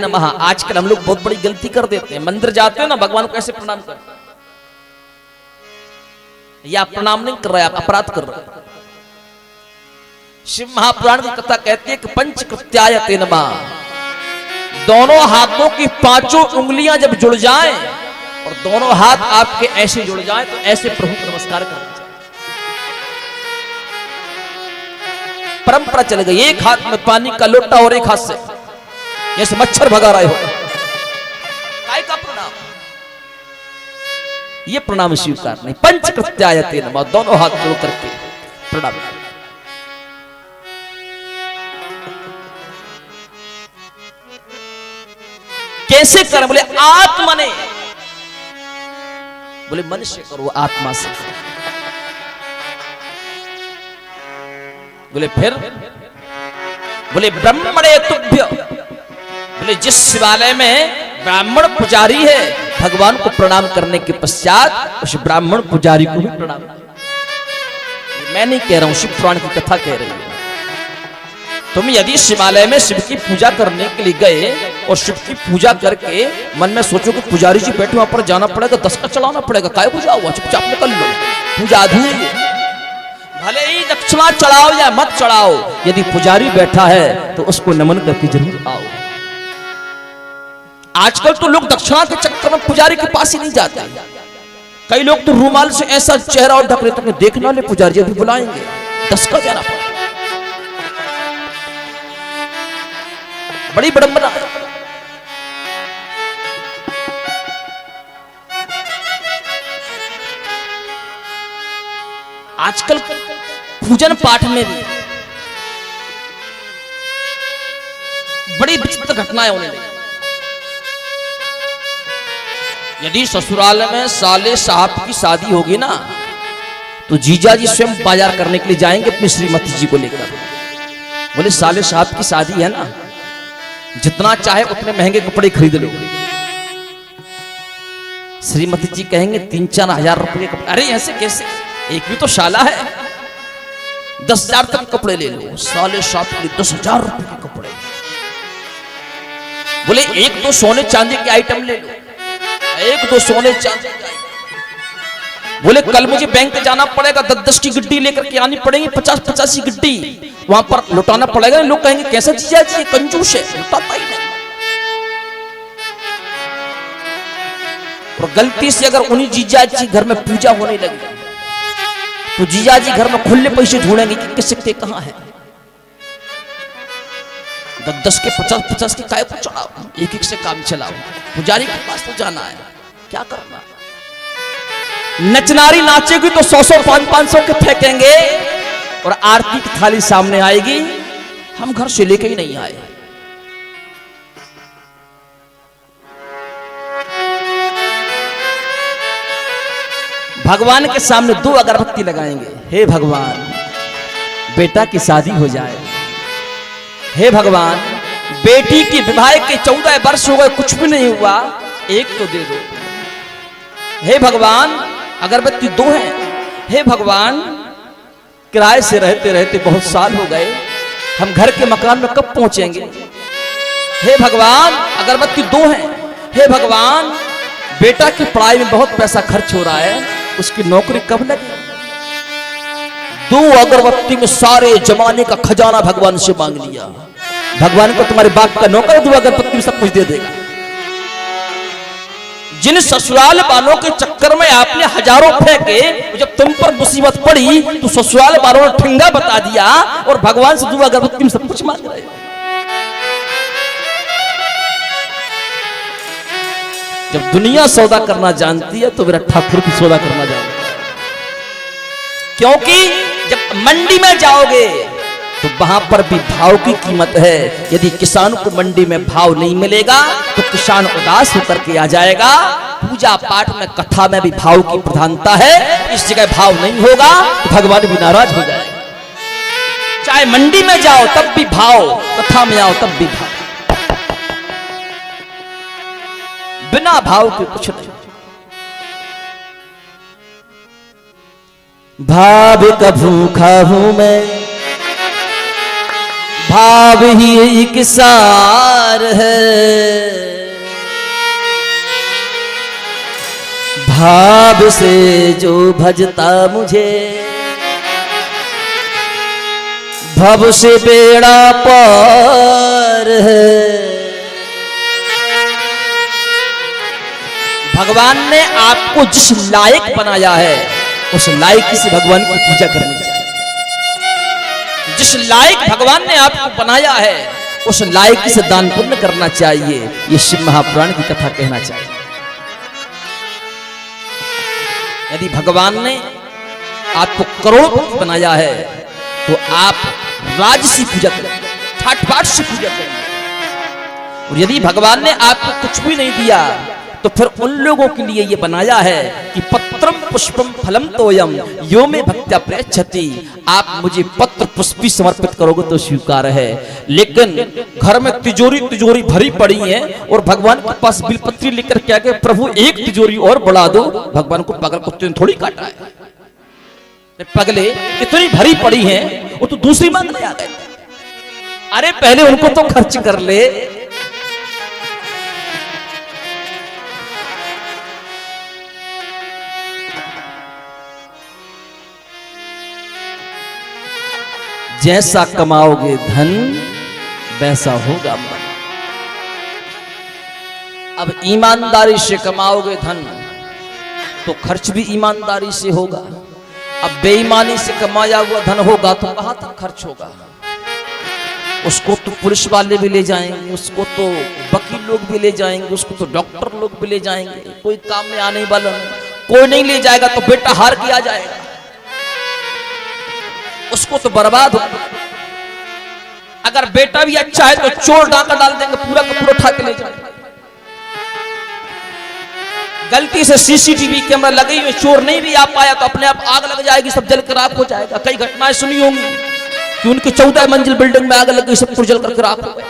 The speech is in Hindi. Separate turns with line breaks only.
नमः। आजकल हम लोग बहुत बड़ी गलती कर देते हैं, मंदिर जाते हो ना, भगवान को ऐसे प्रणाम कर, या प्रणाम नहीं कर रहा है, आप अपराध कर रहे हैं। शिव महापुराण की कथा कहती है कि पंचकृत्याय ते नमः, दोनों हाथों की पांचों उंगलियां जब जुड़ जाएं और दोनों हाथ आपके ऐसे जुड़ जाएं तो ऐसे प्रभु को नमस्कार करना चाहिए। परंपरा चल गई, एक हाथ में पानी का लोटा और एक हाथ से जैसे मच्छर भगा रहे हो, काय का प्रणाम, ये प्रणाम स्वीकार नहीं। पंचकृत्याय ते नमः, दोनों हाथ जोड़ करके प्रणाम। कैसे करें? बोले आत्मा ने, बोले मनुष्य करो आत्मा से। बोले फिर, बोले ब्रह्मणे तुभ्य, बोले जिस शिवालय में ब्राह्मण पुजारी है भगवान को प्रणाम करने के पश्चात उस ब्राह्मण पुजारी को भी प्रणाम। मैं नहीं कह रहा हूं, शिव पुराण की कथा कह रही है। तुम यदि शिवालय में शिव की पूजा करने के लिए गए और शिव की पूजा करके मन में सोचो कि पुजारी जी बैठे, वहां पर जाना पड़ेगा, 10 का चढ़ाना पड़ेगा, काय पूजा हुआ, चुपचाप निकल लो, पूजा अधूरी है। भले ही दक्षिणा चढ़ाओ या मत चढ़ाओ, यदि पुजारी बैठा है तो उसको नमन करके जरूर आओ। आजकल तो लोग दक्षिणा के चक्कर में पुजारी के पास ही नहीं जाते। कई लोग तो रूमाल से ऐसा चेहरा और ढक लेते हैं, देखने वाले पुजारी अभी बुलाएंगे, 10 का जाना पड़ेगा। बड़ी विडंबना है। आजकल पूजन पाठ में भी बड़ी विचित्र घटनाएं होने लगी। यदि ससुराल में साले साहब की शादी होगी ना तो जीजा जी स्वयं बाजार करने के लिए जाएंगे अपनी श्रीमती जी को लेकर। बोले साले साहब की शादी है ना, जितना चाहे उतने महंगे कपड़े खरीद लो। श्रीमती जी कहेंगे 3-4 हजार रुपये कपड़े। अरे ऐसे कैसे, एक भी तो शाला है, 10,000 तक कपड़े ले लो। साले साहब के 10,000 रुपये के कपड़े। बोले 1-2 सोने चांदी के आइटम ले लो, 1-2 सोने चांदी के आइटम। बोले कल मुझे बैंक जाना पड़ेगा, 10-10 की गिड्डी लेकर के आनी पड़ेगी, 50-50 की गिड्डी वहां पर लुटाना पड़ेगा। लोग कहेंगे कैसा जीजा जी ये कंजूस है, लुटाता ही नहीं। और गलती से अगर उन्हीं जीजा जी घर में पूजा होने लगी तो जीजा जी घर में खुले पैसे ढूंढेंगे कि किस सिक्के कहां है। 10-10 के 50-50 के काय को चढ़ाओ, एक-एक से काम चलाओ। पुजारी के पास तो जाना है, क्या करना। नचनारी नाचेगी तो 100-100 500 के फेंकेंगे और आरती की थाली सामने आएगी, हम घर से लेके ही नहीं आए। भगवान के सामने 2 अगरबत्ती लगाएंगे, हे भगवान बेटा की शादी हो जाए, हे भगवान बेटी की विवाह के 14 वर्ष हो गए, कुछ भी नहीं हुआ, एक तो दे दो। हे भगवान अगरबत्ती 2 है, हे भगवान किराए से रहते रहते बहुत साल हो गए, हम घर के मकान में कब पहुंचेंगे। हे भगवान अगरबत्ती 2 है, हे भगवान बेटा की पढ़ाई में बहुत पैसा खर्च हो रहा है, उसकी नौकरी कब लगे। 2 अगरबत्ती में सारे जमाने का खजाना भगवान से मांग लिया। भगवान को तुम्हारे बाप का नौकर 2 अगरबत्ती में सब कुछ दे देगा। जिन ससुराल वालों के चक्कर में आपने हजारों फेंके, जब तुम पर मुसीबत पड़ी तो ससुराल वालों ने ठिंगा बता दिया और भगवान से 2 अगरबत्ती में सब कुछ मांग रहे हो। जब दुनिया सौदा करना जानती है तो मेरा ठाकुर भी सौदा करना जानता है। क्योंकि जब मंडी में जाओगे तो वहां पर भी भाव की कीमत है। यदि किसान को मंडी में भाव नहीं मिलेगा तो किसान उदास होकर के आ जाएगा। पूजा पाठ में कथा में भी भाव की प्रधानता है, इस जगह भाव नहीं होगा तो भगवान भी नाराज हो जाएगा। चाहे मंडी में जाओ तब भी भाव, कथा में आओ तब भी भाव, बिना भाव के कुछ नहीं। भाव का भूखा हूं मैं, भाव ही एक सार है, भाव से जो भजता मुझे भव से बेड़ा पार है। भगवान ने आपको जिस लायक बनाया है उस लायक से भगवान की पूजा करनी चाहिए। जिस लायक भगवान ने आपको बनाया है उस लायक से दान पुण्य करना चाहिए। ये शिव महापुराण की कथा कहना चाहिए। यदि भगवान ने आपको करोड़पति बनाया है तो आप राज से पूजा करें, ठाट बाट से पूजा करें। और यदि भगवान ने आपको कुछ भी नहीं दिया तो फिर उन लोगों के लिए ये बनाया है कि पत्रम पुष्पम फलम तोयम यो में भक्त्या प्रयच्छति। आप मुझे पत्र पुष्प भी समर्पित करोगे तो स्वीकार है। लेकिन घर में तिजोरी तिजोरी भरी पड़ी है और भगवान के पास बिलपत्री लेकर के आके प्रभु एक तिजोरी और बढ़ा दो, भगवान को पागल कुत्ते ने थोड़ी काटा है। पगले इतनी भरी पड़ी है वो तो दूसरी मांगने आ गए। अरे पहले उनको तो खर्च कर ले। जैसा कमाओगे धन वैसा होगा मन। अब ईमानदारी से कमाओगे धन तो खर्च भी ईमानदारी से होगा। अब बेईमानी से कमाया हुआ धन होगा तो कहां तक खर्च होगा। उसको तो पुलिस वाले भी ले जाएंगे, उसको तो वकील लोग भी ले जाएंगे, उसको तो डॉक्टर लोग भी ले जाएंगे। कोई काम में आने वाला नहीं, कोई नहीं ले जाएगा तो बेटा हार किया जाएगा, उसको तो बर्बाद हो। अगर बेटा भी अच्छा है तो चोर डाका डाल देंगे, पूरा का पूरा उठा के ले जाएंगे। गलती से सीसीटीवी कैमरा लगे हुए चोर नहीं भी आ पाया तो अपने आप आग लग जाएगी, सब जल कर राख हो जाएगा। कई घटनाएं सुनी होंगी कि उनकी 14 मंजिल बिल्डिंग में आग लग गई, सब कुछ जल कर राख हो गया।